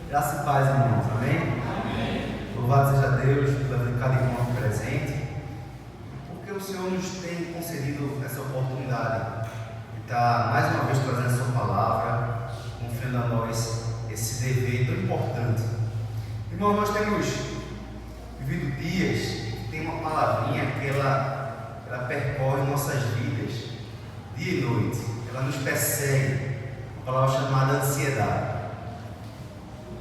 Graça e paz, irmãos. Amém? Amém. Louvado seja Deus pela vida de cada irmão presente, porque o Senhor nos tem concedido essa oportunidade de estar mais uma vez trazendo a sua palavra, confiando a nós esse dever tão importante. Irmãos, nós temos vivido dias que tem uma palavrinha que ela percorre nossas vidas dia e noite, ela nos persegue, uma palavra chamada ansiedade.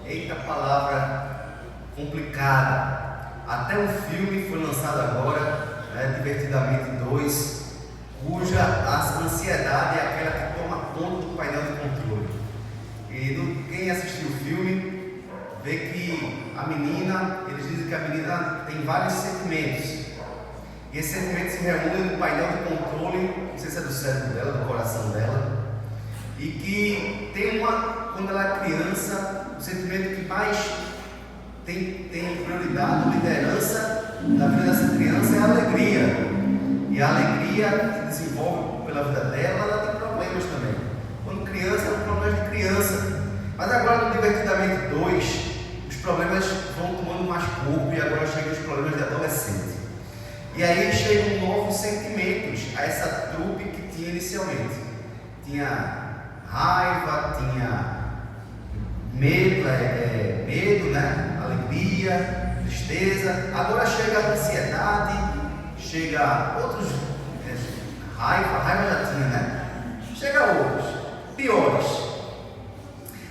Eita, palavra complicada. Até um filme foi lançado agora, Divertidamente 2, cuja a ansiedade é aquela que toma conta do painel de controle. E quem assistiu o filme vê que a menina, eles dizem que a menina tem vários sentimentos. E esses sentimentos se reúnem no painel de controle, não sei se é do cérebro dela, do coração dela. E que tem quando ela é criança, o sentimento que mais tem prioridade, liderança na vida dessa criança é a alegria. E a alegria que se desenvolve pela vida dela, ela tem problemas também. Quando criança, é um problema de criança. Mas agora no Divertidamente 2, os problemas vão tomando mais corpo e agora chegam os problemas de adolescente. E aí chegam novos sentimentos a essa trupe que tinha inicialmente. Tinha raiva, tinha medo, alegria, tristeza. Agora chega a ansiedade, chega outros, raiva já tinha, Chega outros, piores.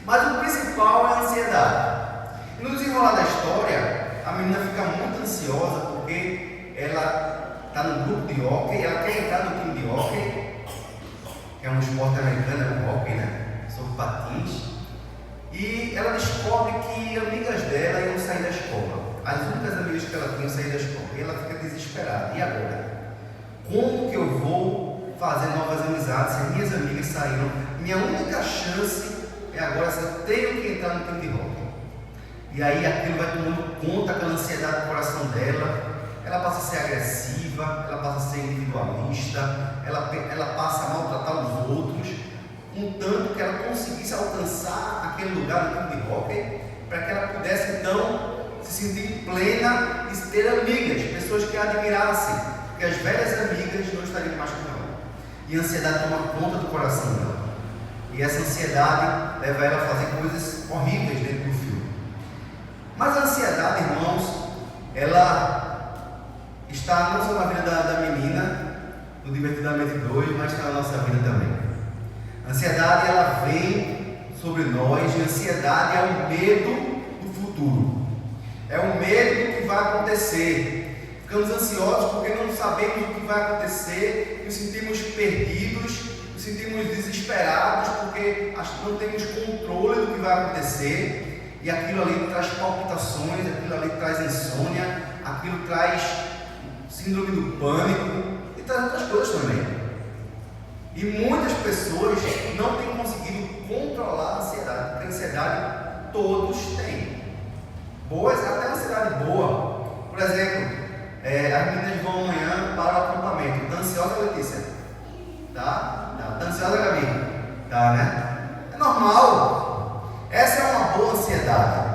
Mas o principal é a ansiedade. E no desenrolar da história, a menina fica muito ansiosa porque ela está no grupo de hóquei, ela quer entrar no time de hóquei, que é um esporte americano, o hóquei, sobre patins. E ela descobre que amigas dela iam sair da escola. As únicas amigas que ela tinha saído da escola. E ela fica desesperada. E agora? Como que eu vou fazer novas amizades se as minhas amigas saíram? Minha única chance é agora se eu tenho que entrar no time de hóquei. E aí aquilo vai tomando conta, aquela ansiedade do coração dela. Ela passa a ser agressiva, ela passa a ser individualista, ela passa a maltratar os outros, contanto que ela conseguisse alcançar aquele lugar no time de hóquei, para que ela pudesse então se sentir plena e ter amigas, pessoas que a admirassem, porque as velhas amigas não estariam mais com ela. E a ansiedade toma conta do coração dela. E essa ansiedade leva ela a fazer coisas horríveis dentro do filme. Mas a ansiedade, irmãos, ela está não só na vida da menina, no Divertidamente 2, mas está na nossa vida também. A ansiedade, ela vem sobre nós, e a ansiedade é o medo do futuro. É o medo do que vai acontecer. Ficamos ansiosos porque não sabemos o que vai acontecer, nos sentimos perdidos, nos sentimos desesperados porque não temos controle do que vai acontecer, e aquilo ali traz palpitações, aquilo ali traz insônia, aquilo traz síndrome do pânico e traz outras coisas também. E muitas pessoas não têm conseguido controlar a ansiedade, porque a ansiedade todos têm. Boas, até a ansiedade boa. Por exemplo, as meninas vão amanhã para o acampamento. Está ansiosa, Letícia? Tá? Está ansiosa, Gabi? Tá, né? É normal. Essa é uma boa ansiedade.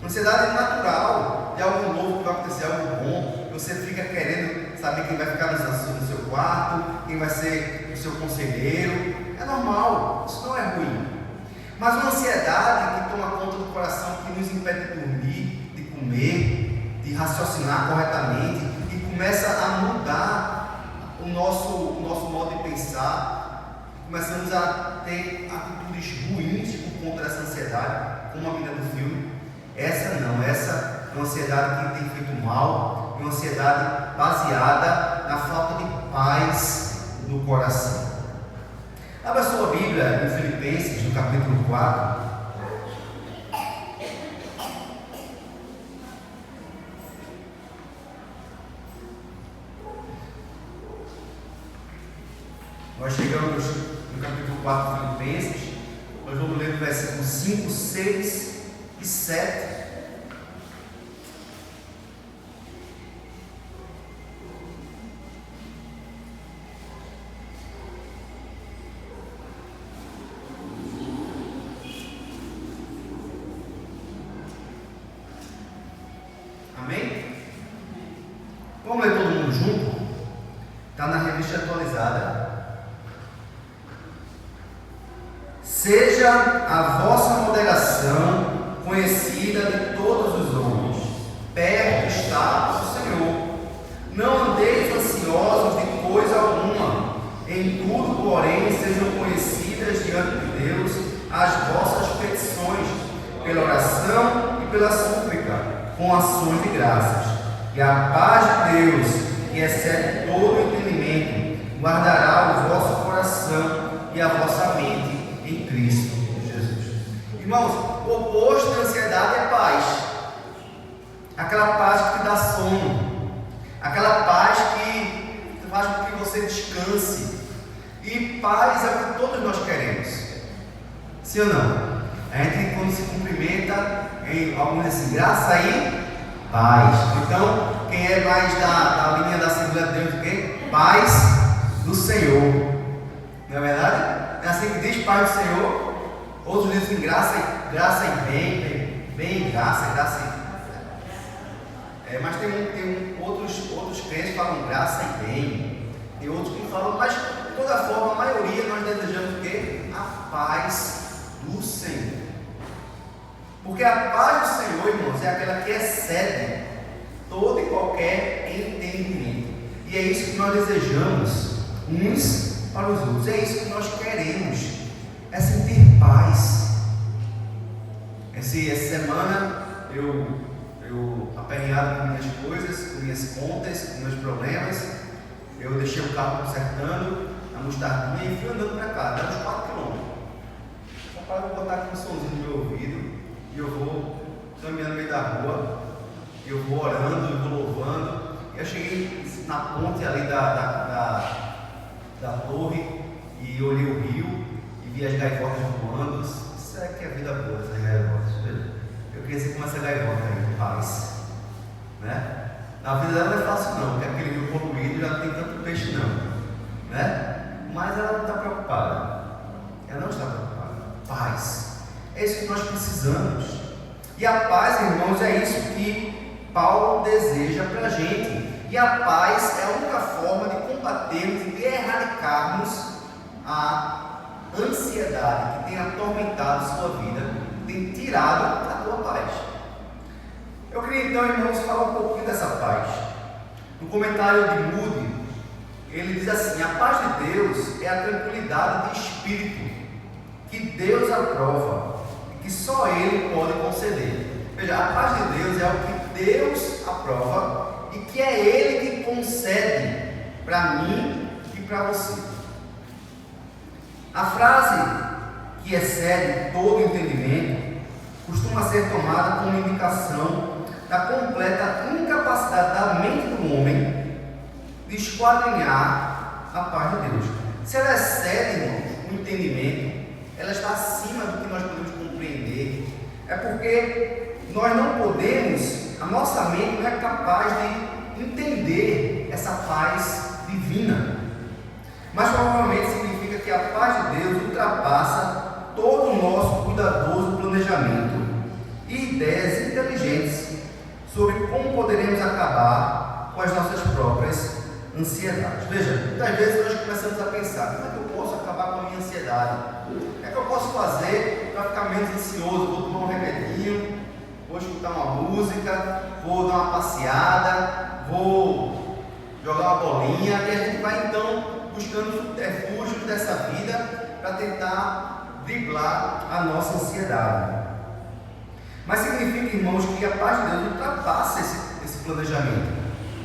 Ansiedade natural de algo novo que vai acontecer, algo bom. Você fica querendo saber quem vai ficar no seu quarto, quem vai ser o seu conselheiro. É normal, isso não é ruim. Mas uma ansiedade que toma conta do coração, que nos impede de dormir, de comer, de raciocinar corretamente, e começa a mudar o nosso modo de pensar. Começamos a ter atitudes ruins por conta dessa ansiedade, como a menina do filme. Essa não, essa é uma ansiedade que tem feito mal, é uma ansiedade baseada na falta de paz no coração. Abra sua Bíblia em Filipenses, no capítulo 4. Nós chegamos no capítulo 4 de Filipenses. Nós vamos ler o versículo 5, 6 e 7. Vamos ler todo mundo junto? Está na revista atualizada. Seja a vossa moderação conhecida de todos os homens. Perto está o Senhor. Não andeis ansiosos de coisa alguma. Em tudo, porém, sejam conhecidas diante de Deus as vossas petições, pela oração e pela súplica, com ações de graças. E a paz de Deus, que excede todo entendimento, guardará o vosso coração e a vossa mente em Cristo Jesus. Irmãos, o oposto da ansiedade é paz. Aquela paz que te dá sono, aquela paz que faz com que você descanse. E paz é o que todos nós queremos. Sim ou não? A gente, quando se cumprimenta, alguns dizem assim, graça e paz. Então, quem é mais da linha da Assembleia de Deus, o quê? Paz do Senhor. Não é verdade? É assim que diz paz do Senhor. Outros dizem graça e bem e graça e... mas tem outros crentes que falam graça e bem. Tem outros que falam, mas de toda forma, a maioria nós desejamos o quê? A paz do Senhor. Porque a paz do Senhor, irmãos, é aquela que excede todo e qualquer entendimento. E é isso que nós desejamos uns para os outros. É isso que nós queremos. É sentir paz. Essa semana eu aperreado com minhas coisas, com minhas contas, com meus problemas. Eu deixei o carro consertando, a mostardinha, e fui andando para cá, dá uns 4 km. Só para eu botar aqui um somzinho no meu ouvido, e eu vou caminhando no meio da rua, e eu vou orando, eu vou louvando. E eu cheguei na ponte ali da torre, e olhei o rio, e vi as gaivotas voando. Isso é que é vida boa, essas gaivotas, viu? Eu queria ser como essa gaivota aí, paz, né? A vida dela não é fácil não, porque aquele rio poluído já não tem tanto peixe não, né? Mas ela não está preocupada. Ela não está preocupada. Paz. É isso que nós precisamos. E a paz, irmãos, é isso que Paulo deseja para a gente. E a paz é a única forma de combatermos e de erradicarmos a ansiedade que tem atormentado a sua vida, tem tirado a tua paz. Eu queria então, irmãos, falar um pouquinho dessa paz. No comentário de Moody, ele diz assim: a paz de Deus é a tranquilidade de espírito que Deus aprova e que só Ele pode conceder. Veja, a paz de Deus é o que Deus aprova e que é Ele que concede para mim e para você. A frase que excede todo entendimento costuma ser tomada como indicação da completa incapacidade da mente do homem de esquadrinhar a paz de Deus. Se ela excede, irmãos, o entendimento, ela está acima do que nós podemos compreender. É porque nós não podemos, a nossa mente não é capaz de entender essa paz divina. Mas provavelmente significa que a paz de Deus ultrapassa todo o nosso cuidadoso planejamento e ideias inteligentes sobre como poderemos acabar com as nossas próprias ansiedades. Veja, muitas vezes nós começamos a pensar: como é que eu posso acabar com a minha ansiedade? O que é que eu posso fazer para ficar menos ansioso? Vou tomar um remedinho, vou escutar uma música, vou dar uma passeada, vou jogar uma bolinha, e a gente vai então buscando subterfúgios dessa vida para tentar driblar a nossa ansiedade. Mas significa, irmãos, que a paz de Deus ultrapassa esse planejamento,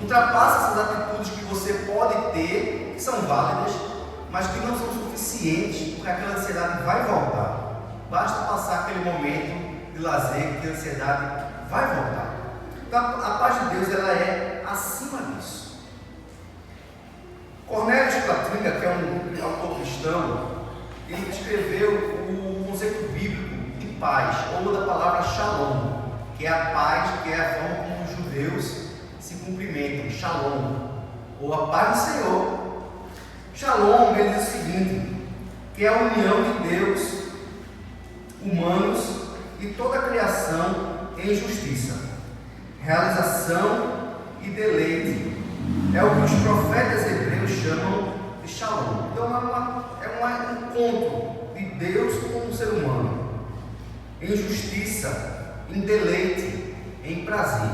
ultrapassa essas atitudes que você pode ter, que são válidas, mas que não são suficientes, porque aquela ansiedade vai voltar. Basta passar aquele momento de lazer que a ansiedade vai voltar. Então a paz de Deus, ela é acima disso. Cornélio Platringa, que é um autor cristão, ele escreveu o conceito bíblico de paz, ou da palavra shalom, que é a paz, que é a forma como os judeus se cumprimentam, shalom, ou a paz do Senhor. Shalom, ele diz o seguinte, que é a união de Deus, humanos e toda a criação em justiça, realização e deleite é o que os profetas hebreus chamam de Shalom. Então é um encontro de Deus com o ser humano, em justiça, em deleite, em prazer.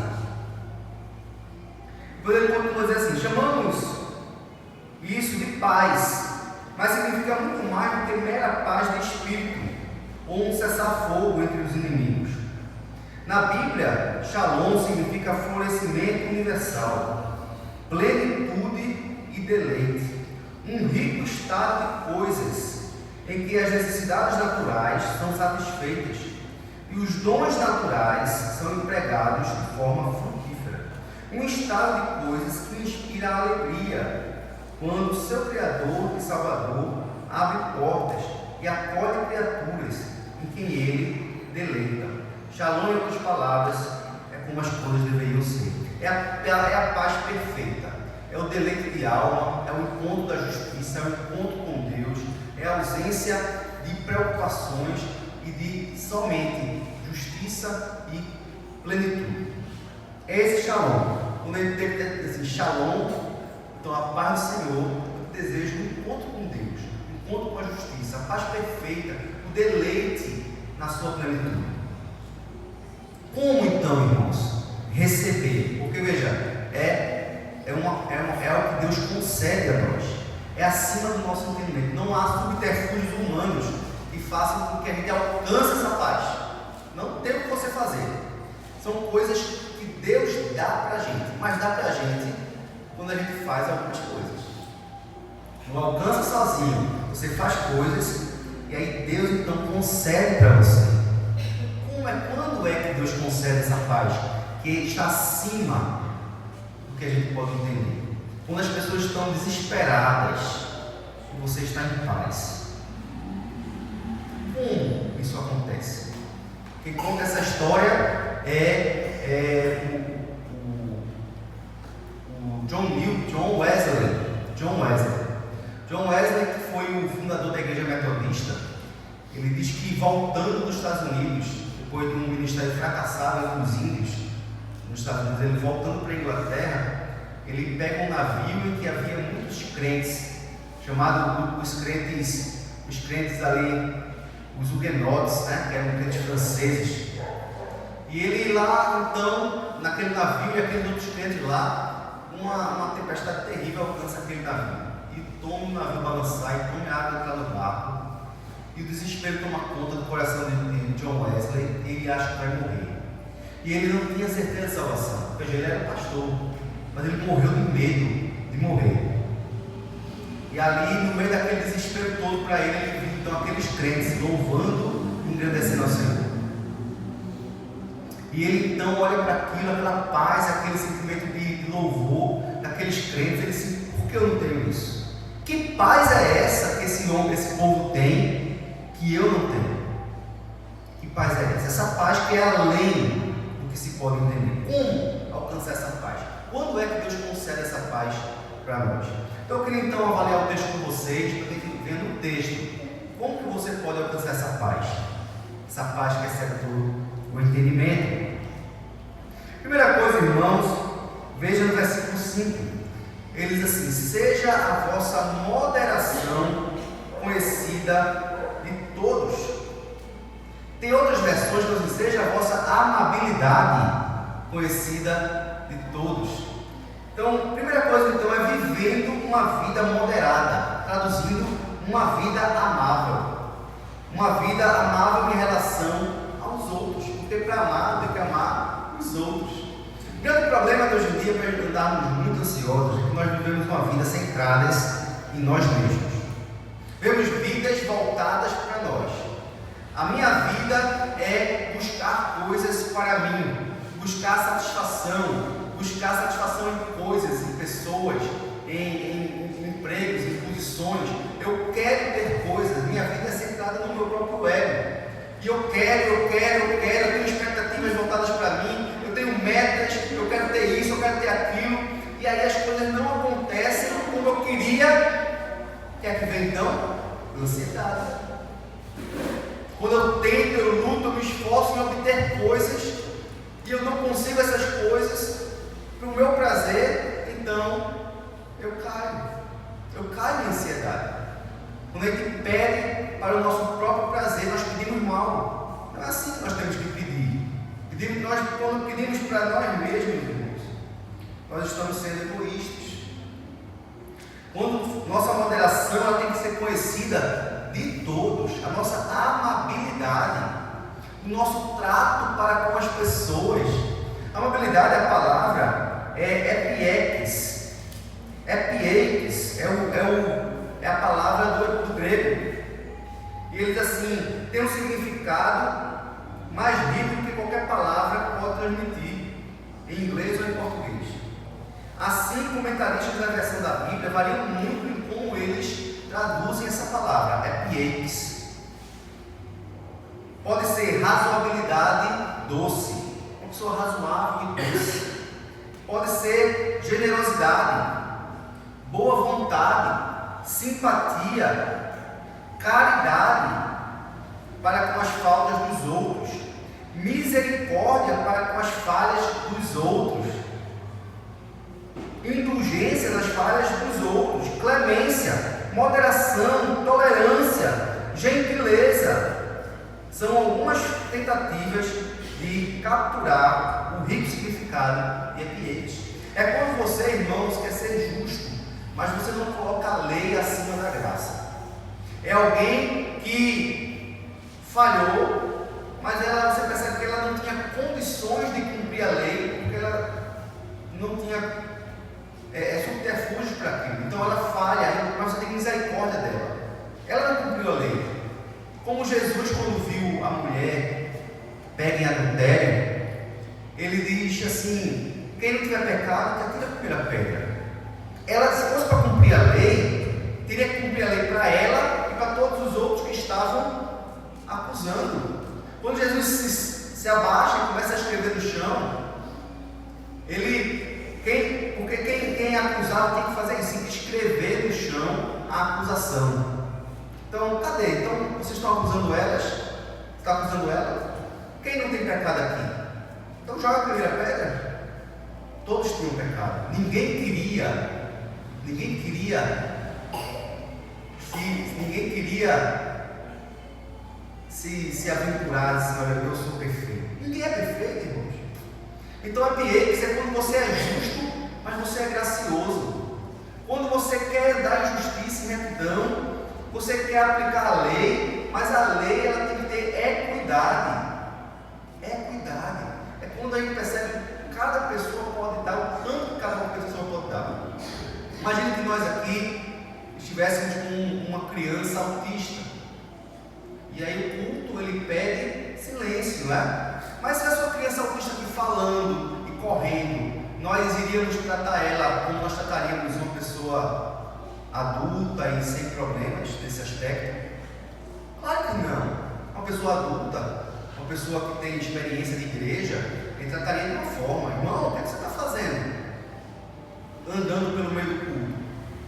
Então ele continua dizendo assim: chamamos isso de paz, mas significa muito mais do que mera paz de espírito, ou um cessar-fogo entre os inimigos. Na Bíblia, Shalom significa florescimento universal, plenitude e deleite, um rico estado de coisas em que as necessidades naturais são satisfeitas e os dons naturais são empregados de forma frutífera. Um estado de coisas que inspira alegria quando o seu Criador e Salvador abre portas e acolhe criaturas em quem ele deleita. Shalom, em outras palavras, é como as coisas deveriam ser. É a paz perfeita, é o deleite de alma, é o encontro da justiça, é o encontro com Deus, é a ausência de preocupações e de somente justiça e plenitude. É esse Shalom. Quando ele tem esse Shalom, então a paz do Senhor, o desejo do encontro com Deus, o encontro com a justiça, a paz perfeita, o deleite na sua plenitude. Como então, irmãos, receber? Porque veja, é o que Deus concede a nós, é acima do nosso entendimento. Não há subterfúgios humanos que façam com que a gente alcance essa paz. Não tem o que você fazer. São coisas que Deus dá para a gente, mas dá para a gente quando a gente faz algumas coisas. Não alcança sozinho, você faz coisas e aí Deus então concede para você. Quando é que Deus concede essa paz que está acima do que a gente pode entender? Quando as pessoas estão desesperadas e você está em paz. Como isso acontece? Quem conta essa história é o John Wesley. John Wesley, que foi o fundador da Igreja Metodista, ele diz que voltando dos Estados Unidos, depois de um ministério fracassado com os índios nos Estados Unidos, ele voltando para a Inglaterra, ele pega um navio em que havia muitos crentes, chamados os crentes ali, os huguenotes, né, que eram crentes franceses. E ele lá, então, naquele navio e aqueles outros crentes lá, uma tempestade terrível alcança aquele navio e toma o navio balançar e toma a água entrar no barco. E o desespero toma conta do coração de John Wesley, e ele acha que vai morrer. E ele não tinha certeza de salvação, porque ele era pastor, mas ele morreu de medo de morrer. E ali, no meio daquele desespero todo para ele viu então aqueles crentes louvando e engrandecendo ao Senhor. E ele então olha para aquilo, aquela paz, aquele sentimento de louvor daqueles crentes. Ele diz: por que eu não tenho isso? Que paz é essa que esse povo tem, que eu não tenho? Que paz é essa? Essa paz que é além do que se pode entender. Como alcançar essa paz? Quando é que Deus concede essa paz para nós? Então eu queria então avaliar o texto com vocês, para que vendo o texto, como que você pode alcançar essa paz? Essa paz que excede todo o entendimento. Primeira coisa, irmãos, veja no versículo 5. Ele diz assim: seja a vossa moderação conhecida de todos. Tem outras versões que dizem: seja a vossa amabilidade conhecida de todos. Então, a primeira coisa então é vivendo uma vida moderada, traduzindo, uma vida amável. Uma vida amável em relação aos outros, porque para amar tem que amar os outros. O grande problema de hoje em dia, para andarmos muito ansiosos, é que nós vivemos uma vida centradas em nós mesmos. Vemos vidas voltadas para nós. A minha vida é buscar coisas para mim, buscar satisfação em coisas, em pessoas, em empregos, em posições. Eu quero ter coisas, minha vida é centrada no meu próprio ego. E eu tenho expectativas voltadas para mim, eu tenho metas, eu quero ter isso, eu quero ter aquilo, e aí as coisas não acontecem como eu queria. O que é que vem então? Ansiedade. Quando eu tento, eu luto, eu me esforço em obter coisas, e eu não consigo essas coisas para o meu prazer, então eu caio em ansiedade. Quando a gente pede para o nosso próprio prazer, nós pedimos mal. Não é assim que nós temos que pedir. Quando pedimos para nós mesmos, irmãos, nós estamos sendo egoístas. Quando nossa moderação ela tem que ser conhecida de todos, a nossa amabilidade, o nosso trato para com as pessoas. Amabilidade, a palavra é pieques. É a palavra do grego. E ele diz assim, tem um significado mais rico do que qualquer palavra pode transmitir, em inglês ou em português. Assim, comentaristas da versão da Bíblia variam muito em como eles traduzem essa palavra, pieques. Pode ser razoabilidade doce, uma pessoa razoável e doce. Pode ser generosidade, boa vontade, simpatia, caridade para com as faltas dos outros, misericórdia para com as falhas dos outros, indulgência nas falhas dos outros, clemência, moderação, tolerância, gentileza. São algumas tentativas de capturar o rico significado de pieques. É quando você, irmãos, quer ser justo, mas você não coloca a lei acima da graça. É alguém que falhou, mas você percebe que ela não tinha condições de cumprir a lei, porque ela não tinha subterfúgio para aquilo. Então ela falha, mas você tem misericórdia dela. Ela não cumpriu a lei. Como Jesus, quando viu a mulher pega em adultério, ele diz assim: quem não tiver pecado, que atire a primeira pedra. Ela, se fosse para cumprir a lei, teria que cumprir a lei para ela e para todos os outros que estavam acusando. Quando Jesus se abaixa e começa a escrever no chão, porque quem acusava tem que fazer isso, tem que escrever no chão a acusação. Então, cadê? Então, vocês estão acusando elas? Você está acusando ela? Quem não tem pecado aqui? Então, joga a primeira pedra. Todos tinham pecado. Ninguém queria se aventurar assim: olha, eu sou perfeito. Ninguém é perfeito, irmãos. Então, a pieques é quando você é justo, mas você é gracioso. Quando você quer dar justiça e retidão, você quer aplicar a lei, mas a lei ela tem que ter equidade. Equidade. É quando a gente percebe que cada pessoa pode dar o tanto que cada pessoa pode dar. Imagine que nós aqui estivéssemos com uma criança autista. E aí o culto ele pede silêncio, né? Mas se a sua criança autista aqui falando e correndo, nós iríamos tratar ela como nós trataríamos uma pessoa adulta e sem problemas nesse aspecto? Claro que não. Uma pessoa adulta, uma pessoa que tem experiência de igreja, ele trataria de uma forma: irmão, o que você está fazendo? Andando pelo meio do culto,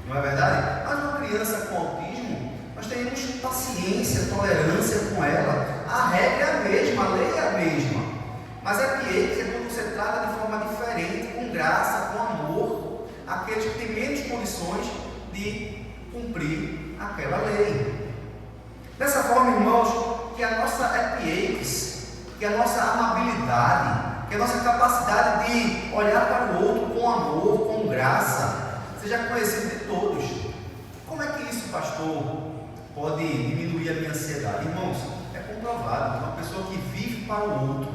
não é verdade? Mas uma criança com autismo, nós teremos paciência, tolerância com ela. A regra é a mesma, a lei é a mesma, mas a pieques é quando você trata de forma diferente, com graça, com amor, aqueles que têm menos condições de cumprir aquela lei. Dessa forma, irmãos, que a nossa pieques, que a nossa amabilidade, que a nossa capacidade de olhar para o outro com amor, com graça, seja conhecido de todos. Como é que isso, pastor, pode diminuir a minha ansiedade? Irmãos, é comprovado que uma pessoa que vive para o outro,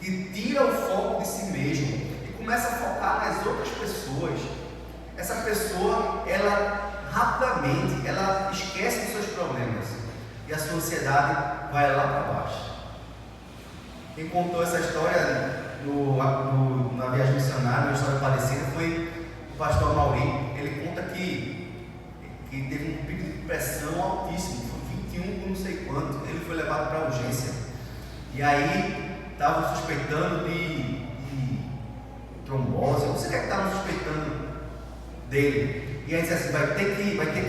que tira o foco de si mesmo e começa a focar nas outras pessoas, essa pessoa, ela rapidamente, ela esquece dos seus problemas e a sua ansiedade vai lá para baixo. Quem contou essa história na viagem missionária, uma história parecida, foi o pastor Mauri. Ele conta que teve um pico de pressão altíssimo, foi 21 por não sei quanto. Ele foi levado para a urgência e aí estavam suspeitando de trombose, não sei o que estavam suspeitando dele. E aí disse assim: vai ter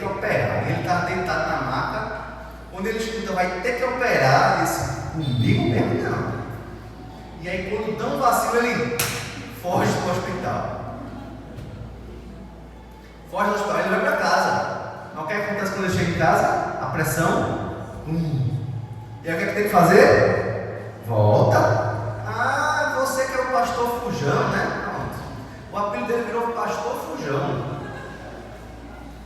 que operar. Ele estava deitado na maca. Quando ele escuta vai ter que operar, ele disse: comigo mesmo não. E aí quando dá um vacilo, ele foge para o hospital. foge do hospital, ele vai para casa. Mas o que acontece quando ele chega em casa? A pressão. E aí o que é que tem que fazer? Volta. Ah, você que é o pastor Fujão, né? Pronto. O apelido dele virou pastor Fujão.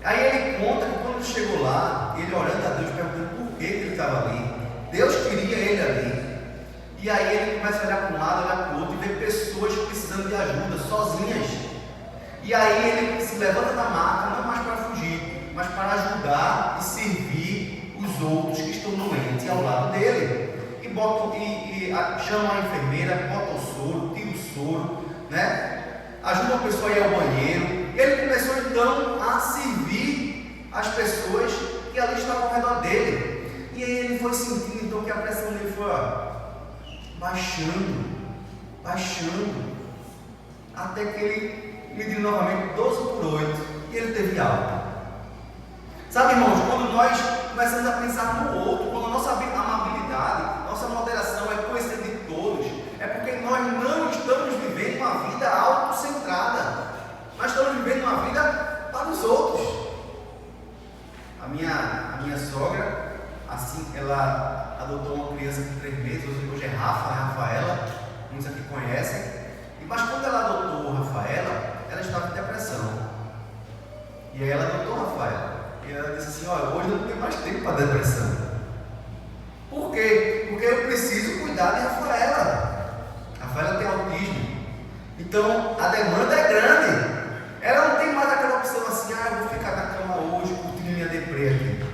Aí ele conta que quando ele chegou lá, ele orando a Deus, perguntando por que ele estava ali. Deus queria ele ali. E aí ele começa a olhar para um lado, olhar para o outro e ver pessoas precisando de ajuda, sozinhas. E aí ele se levanta da maca, não mais para fugir, mas para ajudar e servir os outros que estão doentes ao lado dele. E chama a enfermeira, bota o soro, tira o soro, né? Ajuda a pessoa a ir ao banheiro. E ele começou então a servir as pessoas que ali estavam ao redor dele. E aí ele foi sentindo então que a pressão dele foi baixando, até que ele mediu novamente 12/8 e ele teve alta. Sabe, irmãos, quando nós começamos a pensar no outro, quando a nossa amabilidade, nossa moderação é conhecer de todos, é porque nós não estamos vivendo uma vida autocentrada, nós estamos vivendo uma vida para os outros. A minha sogra, assim, ela adotou uma criança de 3 meses, hoje é Rafaela, muitos aqui conhecem, mas quando ela adotou Rafaela, ela estava em depressão, e aí ela adotou Rafaela, e ela disse assim: olha, hoje eu não tenho mais tempo para depressão. Por quê? Porque eu preciso cuidar de Rafaela. Rafaela tem autismo, então a demanda é grande. Ela não tem mais aquela opção assim: eu vou ficar na cama hoje curtindo minha deprê aqui.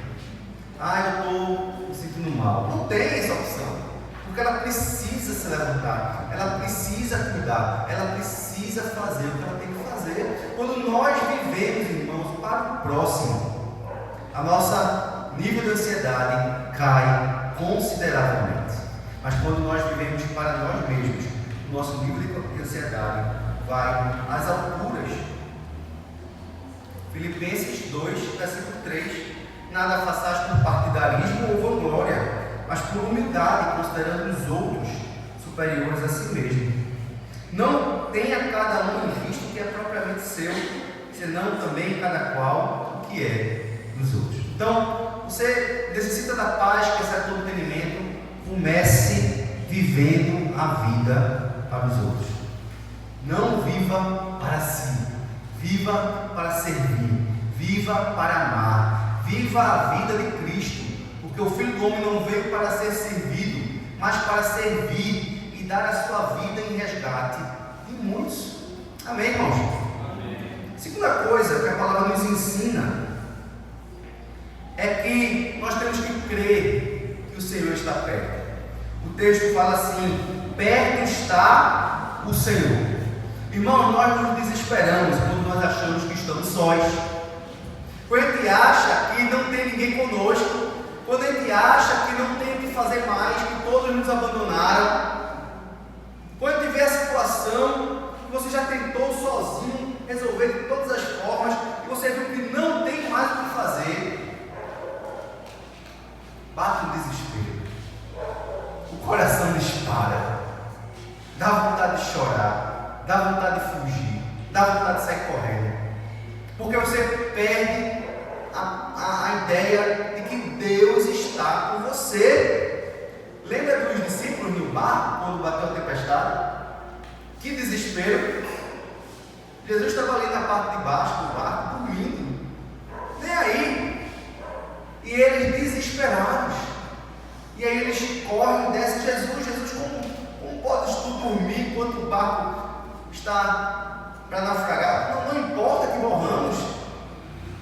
Eu estou me sentindo mal. Não tem essa opção, porque ela precisa se levantar, ela precisa cuidar, ela precisa fazer o que ela tem que fazer. Quando nós vivemos, irmãos, para o próximo, a nossa nível de ansiedade cai consideravelmente. Mas quando nós vivemos para nós mesmos, o nosso nível de ansiedade vai às alturas. Filipenses 2, versículo 3: nada façais por partidarismo ou vanglória, mas por humildade, considerando os outros superiores a si mesmo. Não tenha cada um em vista o que é propriamente seu, senão também cada qual o que é dos outros. Então, você necessita da paz, que esse todo entendimento. Comece vivendo a vida para os outros. Não viva para si, viva para servir, viva para amar, viva a vida de Cristo, porque o Filho do Homem não veio para ser servido, mas para servir e dar a sua vida em resgate de muitos. Amém, irmãos? Amém. Segunda coisa que a palavra nos ensina é que nós temos que crer que o Senhor está perto. O texto fala assim: perto está o Senhor. Irmãos, nós nos desesperamos quando nós achamos que estamos sós, quando a gente acha que não tem ninguém conosco, quando a gente acha que não tem o que fazer mais, que todos nos abandonaram, quando a gente vê a situação que você já tentou sozinho resolver de todas as formas e você viu que não tem mais o que fazer, bate o desespero, o coração dispara, dá vontade de chorar, dá vontade de fugir, dá vontade de sair correndo, porque você perde a ideia de que Deus está com você. Lembra dos discípulos no barco quando bateu a tempestade? Que desespero! Jesus estava ali na parte de baixo do barco, dormindo, nem aí, e eles desesperados, e aí eles correm e descem: Jesus, como podes tu dormir enquanto o barco está para naufragar? Não importa que morramos.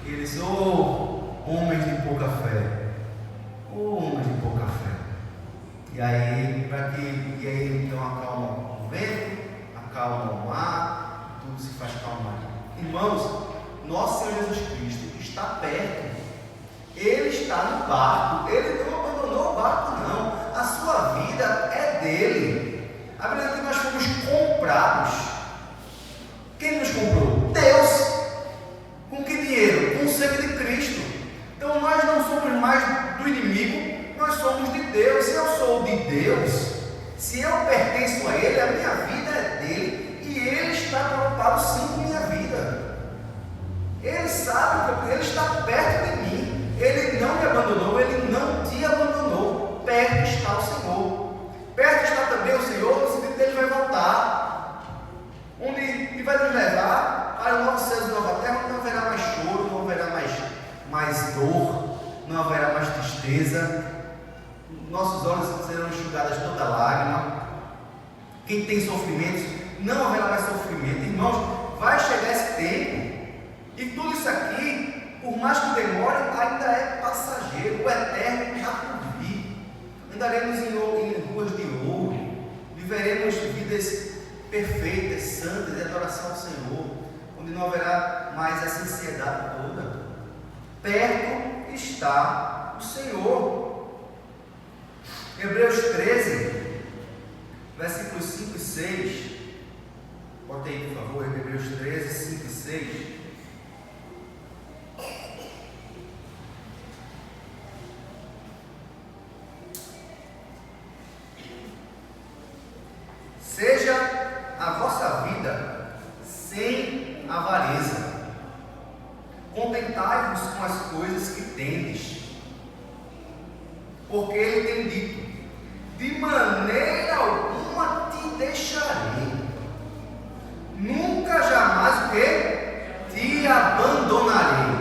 E eles: homens de pouca fé, homens de pouca fé. E aí então acalma o vento, acalma o mar, tudo se faz calmar. Irmãos, nosso Senhor Jesus Cristo está perto, Ele está no barco, Ele não abandonou o barco não, a sua vida é dele. A Bíblia diz que nós fomos comprados. Quem nos comprou? Deus. Com que dinheiro? Com o sangue de Cristo. Então nós não somos mais do inimigo, nós somos de Deus. Se eu sou de Deus, se eu pertenço a Ele, a minha vida é dele, e Ele está preocupado sim com minha vida. Ele sabe que Ele está perto de mim. Ele não me abandonou, Ele não te abandonou. Perto está o Senhor. Perto está também o Senhor, no sentido que Ele vai voltar, onde Ele vai nos levar para o novo céu e nova terra, onde não haverá mais choro, não haverá mais dor, não haverá mais tristeza, nossos olhos serão enxugadas toda lágrima. Quem tem sofrimentos, não haverá mais sofrimento. Irmãos, vai chegar esse tempo, e tudo isso aqui, por mais que demore, ainda é passageiro. O eterno está por vir. Andaremos em ruas de ouro, viveremos vidas perfeitas, santas, de adoração ao Senhor, onde não haverá mais essa ansiedade toda. Perto está o Senhor. Hebreus 13, versículos 5 e 6. Bota aí, por favor, Hebreus 13, 5 e 6. Seja a vossa vida sem avareza. Contentai-vos com as coisas que tendes, porque Ele tem dito: de maneira alguma te deixarei, nunca jamais o quê? Te abandonarei.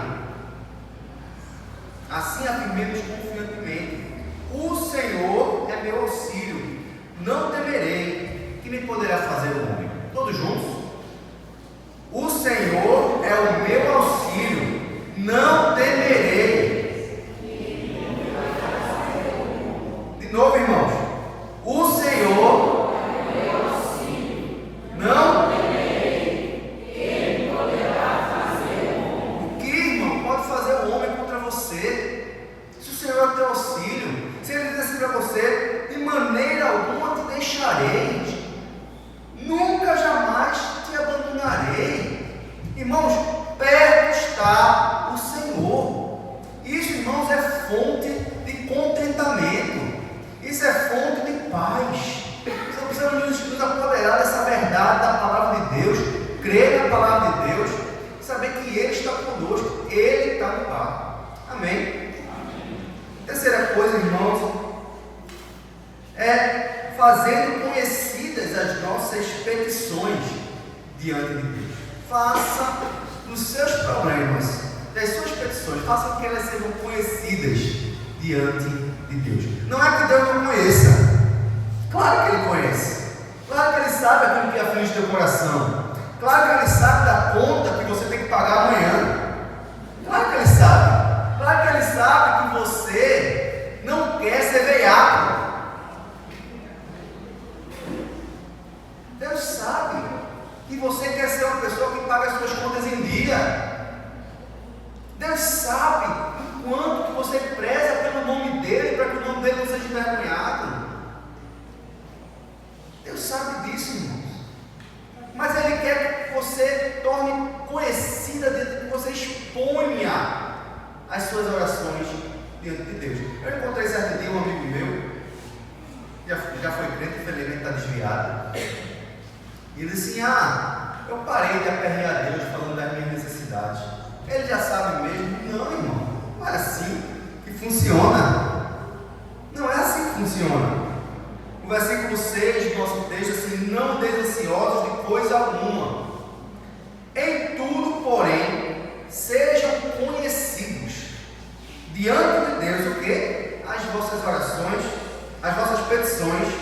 Assim afirmemos confiantemente: o Senhor é meu auxílio, não temerei, que me poderá fazer o homem. Todos juntos? O Senhor é o meu auxílio, não temerei. De novo, irmãos. O Senhor é o meu auxílio, não temerei. Ele poderá fazer o homem. O que, irmão, pode fazer o homem contra você? Se o Senhor é o teu auxílio, se Ele diz assim para você: de maneira alguma te deixarei, nunca jamais te abandonarei. Irmãos, perto está o Senhor. Isso, irmãos, é fonte de contentamento. Isso é fonte de paz. Nós precisamos nos apoderar dessa verdade da palavra de Deus, crer na palavra de Deus, saber que Ele está conosco, Ele está no barco. Amém? Terceira coisa, irmãos, é fazendo conhecidas as nossas petições diante de Deus. Faça dos seus problemas, das suas petições, faça com que elas sejam conhecidas diante de Deus. Não é que Deus não conheça. Claro que Ele conhece. Claro que Ele sabe aquilo que aflige teu coração. Claro que Ele sabe da conta que você tem que pagar amanhã. Claro que Ele sabe. Claro que Ele sabe que você não quer ser veiaco. Deus sabe que você quer ser uma pessoa que paga as suas contas em dia. Deus sabe o quanto que você preza pelo nome dEle, para que o nome dEle não seja envergonhado. Deus sabe disso, irmãos. Mas Ele quer que você torne conhecida, que você exponha as suas orações diante de Deus. Eu encontrei certo dia um amigo meu, já foi crente, infelizmente está desviado. E ele disse assim: eu parei de aperrear Deus falando das minhas necessidades. Ele já sabe mesmo. Não, irmão, não é assim que funciona. Não é assim que funciona. O versículo 6 do nosso texto é assim: não andeis ansiosos de coisa alguma. Em tudo, porém, sejam conhecidos diante de Deus o quê? As vossas orações, as vossas petições,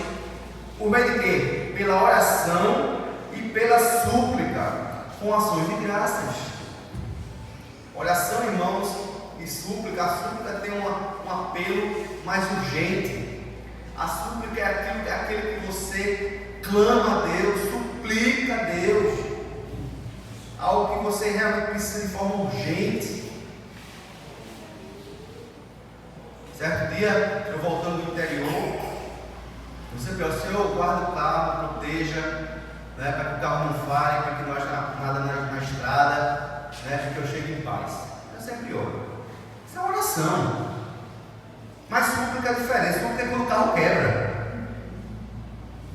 por meio de quê? Pela oração e pela súplica, com ações de graças. Oração, irmãos, e súplica. A súplica tem um apelo mais urgente. A súplica é aquele que você clama a Deus, suplica a Deus, algo que você realmente precisa de forma urgente. Certo dia, eu voltando do interior, você pensa: Senhor, guarda o carro, proteja, né, para que o carro não fale, para que não haja nada na estrada, né, para que eu chegue em paz. Eu sempre oro. Isso é uma oração. Mas súplica é diferente. Súplica é quando o carro quebra.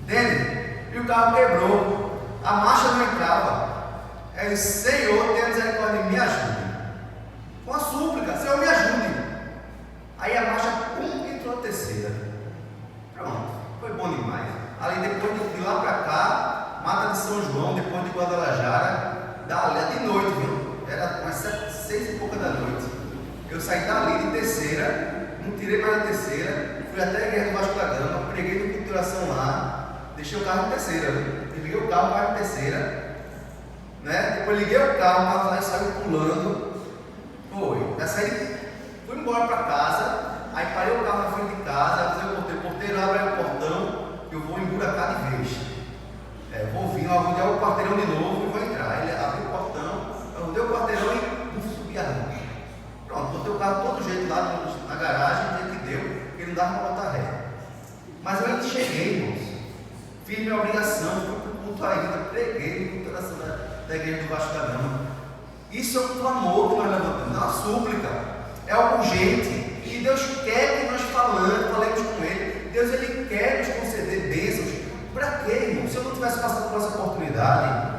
Entende? E o carro quebrou, a marcha não entrava. É o Senhor, tenha misericórdia, me ajude. Com a súplica, Senhor, me ajude. Aí a marcha, entrou a terceira. Pronto, foi bom demais. Ali depois de lá para cá, Mata de São João, depois de Guadalajara, de noite, viu? Era umas 6 e pouca da noite. Eu saí dali de terceira, não tirei mais a terceira, fui até a igreja do Vasco da Gama, preguei no culto de oração lá, deixei o carro em terceira, liguei o carro em terceira, né? Depois liguei o carro lá e saiu pulando. Foi, já saí, fui embora para casa, aí parei o carro na frente de casa, avisei o porteiro abre o portão, eu vou emburacar de vez. Vou vir, vou rodear o quarteirão de novo e vou entrar. Ele abriu o portão, eu rodei o quarteirão e subi a rua. Pronto, botei o carro todo jeito lá na garagem, do jeito que deu, porque não dava para botar ré. Mas eu ainda cheguei, irmãos. Fiz minha obrigação, fui para o culto ainda, preguei no culto oração da igreja do Vasco da Gama. Isso é um clamor que nós levantamos, é uma súplica, é algo urgente. E Deus quer que nós falemos com Ele. Deus, Ele quer nos conceder bênçãos. Para quê, irmão? Se eu não tivesse passado por essa oportunidade,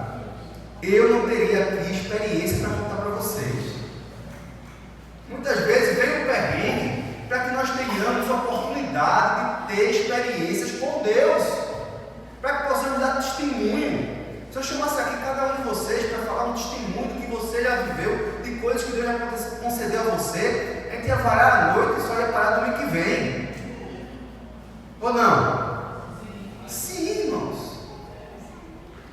eu não teria aqui experiência para contar para vocês. Muitas vezes vem um perrengue para que nós tenhamos a oportunidade de ter experiências com Deus, para que possamos dar testemunho. Se eu chamasse aqui cada um de vocês para falar um testemunho do que você já viveu, de coisas que Deus já concedeu a você, a gente ia varar a noite e só ia parar domingo que vem. Ou não? Sim, irmãos.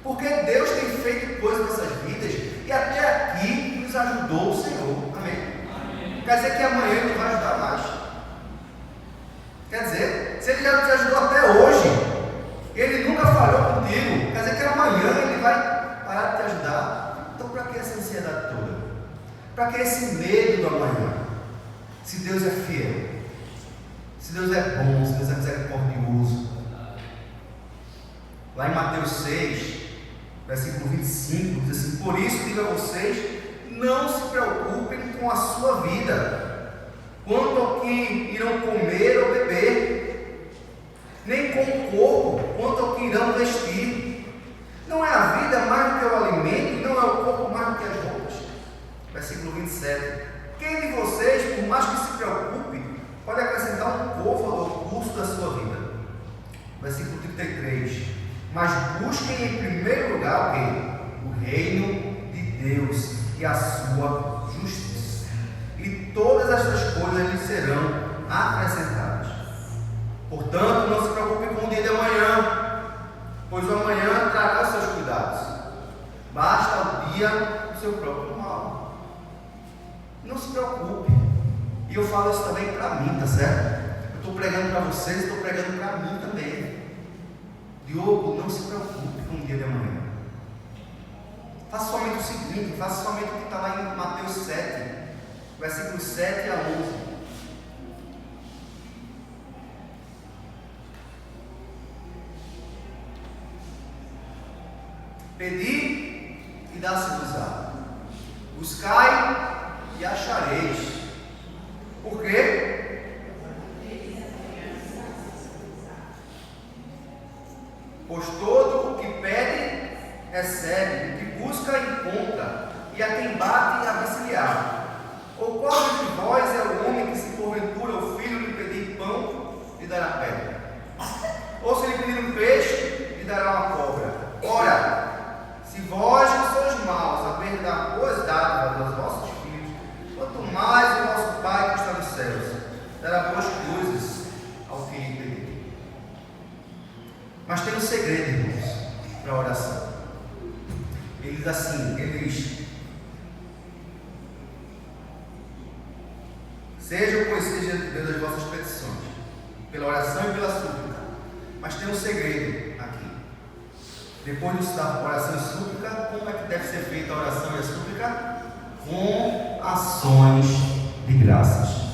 Porque Deus tem feito coisas nessas vidas e até aqui nos ajudou o Senhor. Amém? Quer dizer que amanhã Ele não vai ajudar mais. Quer dizer, se Ele já nos ajudou até hoje, Ele nunca falhou contigo, quer dizer que amanhã Ele vai parar de te ajudar. Então para que essa ansiedade toda? Para que esse medo do amanhã? Se Deus é fiel, se Deus é bom, se Deus é misericordioso. Lá em Mateus 6, versículo 25, diz assim: por isso digo a vocês, não se preocupem com a sua vida, quanto ao que irão comer ou beber, nem com o corpo, quanto ao que irão vestir. Não é a vida mais do que o alimento, não é o corpo mais do que as roupas. Versículo 27. Quem de vocês, por mais que se preocupe, pode acrescentar um côvado ao curso da sua vida? Versículo 33. Mas busquem em primeiro lugar o quê? O reino de Deus e a sua justiça, e todas estas coisas lhes serão acrescentadas. Portanto, não se preocupe com o dia de amanhã, pois o amanhã trará os seus cuidados. Basta o dia do seu próprio mal. Não se preocupe. E eu falo isso também para mim, tá certo? Eu estou pregando para vocês, estou pregando para mim também. Diogo, não se preocupe com o dia de amanhã. Faça somente o seguinte, faça somente o que está lá em Mateus 7, versículos 7 a 11. Pedi e dá-se-vos-á. Buscai e achareis. Por quê? Pois todo o que pede, recebe, o que busca, encontra, e a quem bate, abre-se-lhe-á. Ou qual de vós é o homem que, se porventura o filho lhe pedir pão, lhe dará pedra? Ou se lhe pedir um peixe, lhe dará uma cobra? Ora, se vós que sois maus, sabeis dar boas dádivas aos vossos filhos, quanto mais o vosso Pai que está nos céus dará boas coisas ao que lhe pedir. Mas tem um segredo, irmãos, para a oração. Ele diz assim, ele diz: sejam conhecidas diante de Deus as vossas petições, pela oração e pela súplica. Mas tem um segredo aqui. Depois da oração e súplica, como é que deve ser feita a oração e a súplica? Com ações de graças.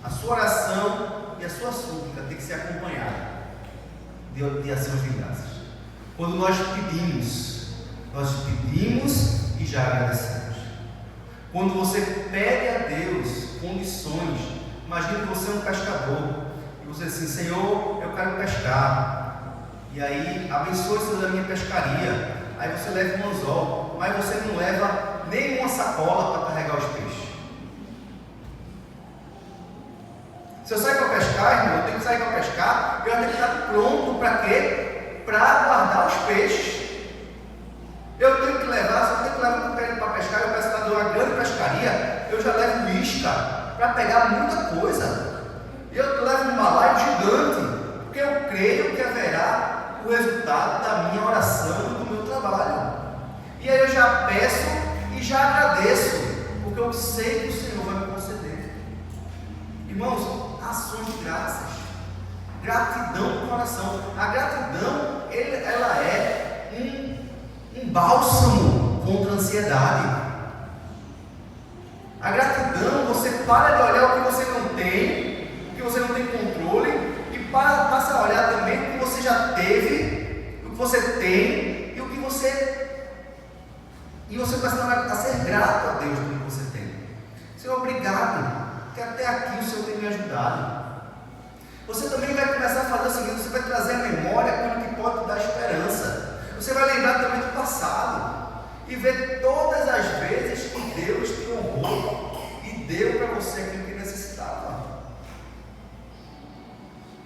A sua oração e a sua súplica tem que ser acompanhada de ações de graças. Quando nós pedimos e já agradecemos. Quando você pede a Deus condições, imagine que você é um pescador e você diz assim: Senhor, eu quero pescar, e aí abençoe-se da minha pescaria. Aí você leva um anzol, mas você não leva nenhuma sacola para carregar os peixes. Se eu sair para pescar, irmão, eu tenho que sair para pescar, eu tenho que estar pronto para quê? Para guardar os peixes. Eu tenho que levar, se eu tenho que levar para pescar, eu peço para uma grande pescaria, eu já levo isca para pegar muita coisa. Eu levo um balaio gigante, porque eu creio que haverá o resultado da minha oração e do meu trabalho. E aí eu já peço e já agradeço, porque eu sei que o Senhor vai me conceder. Irmãos, ações de graças, gratidão no coração. A gratidão, ela é um bálsamo contra a ansiedade. A gratidão, você para de olhar o que você não tem, o que você não tem controle, e passa a olhar também o que você já teve, o que você tem e o que você. E você passa a ser grato a Deus pelo que você tem. Senhor, obrigado, que até aqui o Senhor tem me ajudado. Você também vai começar a fazer o seguinte: você vai trazer à memória aquilo que pode te dar esperança. Você vai lembrar também do passado e ver todas as vezes que Deus te honrou e deu para você aquilo que necessitava.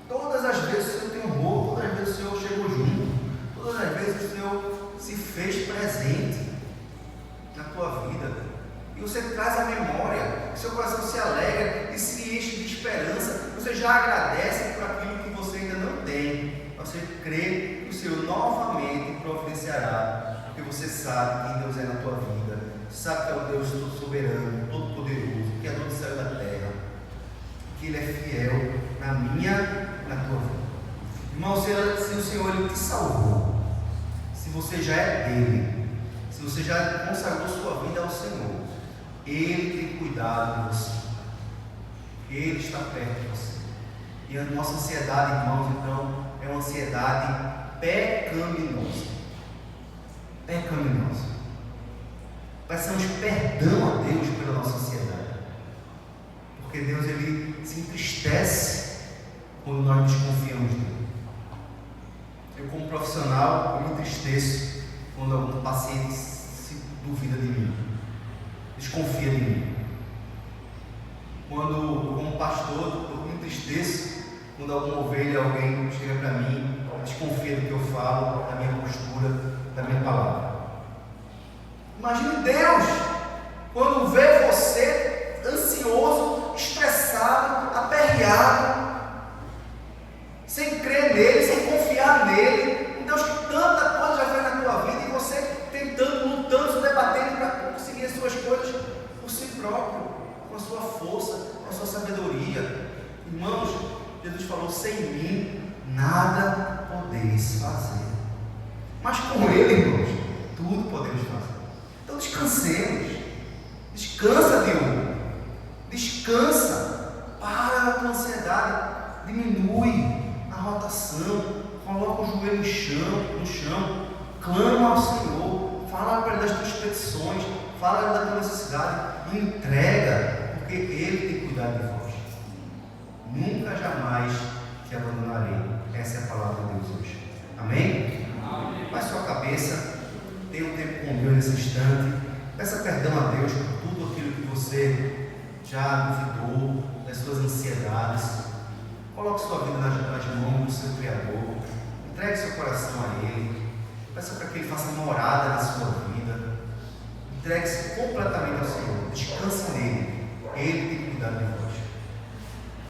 Todas as vezes o Senhor te honrou, todas as vezes o Senhor chegou junto, todas as vezes o Senhor se fez presente na tua vida. E você traz a memória, seu coração se alegra e se enche de esperança. Você já agradece por aquilo que você ainda não tem. Você crê que o Senhor novamente providenciará, porque você sabe quem Deus é na tua vida, sabe que é o Deus soberano, todo-poderoso, que é dono do céu e da terra, que Ele é fiel na minha e na tua vida. Irmão, se o Senhor Ele te salvou, se você já é dele, se você já consagrou sua vida ao Senhor, Ele tem cuidado de você, Ele está perto de você. E a nossa ansiedade, irmãos, então, é uma ansiedade pecaminosa. Pecaminosa. Peçamos perdão a Deus pela nossa ansiedade, porque Deus, Ele se entristece quando nós desconfiamos dele. Eu, como profissional, eu me entristeço quando algum paciente se duvida de mim, desconfia de mim. Quando, como pastor, eu me entristeço quando alguma ovelha, alguém chega para mim, desconfia do que eu falo, da minha postura, da minha palavra. Imagine Deus quando vê você ansioso, estressado, aperreado, sem crer nele, sem confiar nele, um Deus que tanta coisa já fez na tua vida, e você tentando, lutando, se debatendo para conseguir as suas coisas por si próprio, com a sua força, com a sua sabedoria. Irmãos, Jesus falou: sem mim nada podeis fazer, mas com Ele, irmãos, tudo podemos fazer. Então descansemos, descansa, Deus, descansa, para a tua ansiedade, diminui a rotação, coloca o joelho no chão, clama ao Senhor, fala para Ele das tuas petições, fala da tua necessidade, entrega, porque Ele tem cuidado de vós. Nunca jamais te abandonarei. Essa é a palavra de Deus hoje. Amém? Amém. Baixe sua cabeça, tenha um tempo com Deus nesse instante, peça perdão a Deus por tudo aquilo que você já duvidou, das suas ansiedades. Coloque sua vida nas mãos do seu Criador, entregue seu coração a Ele, peça para que Ele faça morada na sua vida, entregue-se completamente ao